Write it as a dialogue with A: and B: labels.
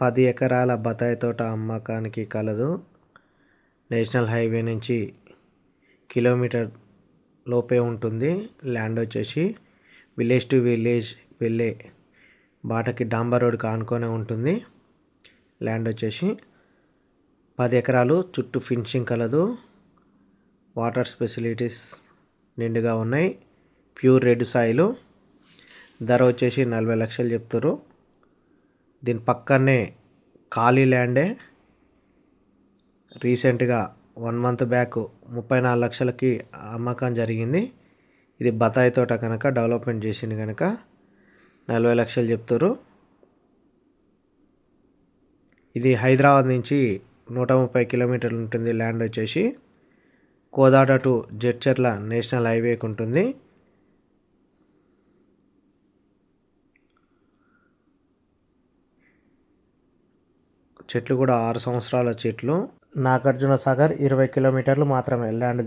A: 10 ఎకరాల బత్తాయి తోట అమ్మకానికి కలదు. నేషనల్ హైవే నుంచి కిలోమీటర్ లోపే ఉంటుంది. ల్యాండ్ వచ్చేసి విలేజ్ టు విలేజ్ వెళ్ళే బాటకి డాంబర్ రోడ్కి ఆనుకొని ఉంటుంది. ల్యాండ్ వచ్చేసి 10 ఎకరాలు, చుట్టూ ఫినిషింగ్ కలదు. వాటర్ ఫెసిలిటీస్ నిండుగా ఉన్నాయి. ప్యూర్ రెడ్ సాయిలు. ధర వచ్చేసి 40 లక్షలు చెప్తారు. దీని పక్కనే ఖాళీ ల్యాండే. రీసెంట్గా 1 మంత్ బ్యాక్ 34 లక్షలకి అమ్మకం జరిగింది. ఇది బత్తాయి తోట కనుక డెవలప్మెంట్ చేసింది కనుక 40 లక్షలు చెప్తారు. ఇది హైదరాబాద్ నుంచి 130 కిలోమీటర్లు ఉంటుంది. ల్యాండ్ వచ్చేసి కోదాడ టు జడ్చర్ల నేషనల్ హైవేకి ఉంటుంది. చెట్లు కూడా 6 సంవత్సరాల చెట్లు. నాగార్జున సాగర్ 20 కిలోమీటర్లు మాత్రమే ల్యాండ్.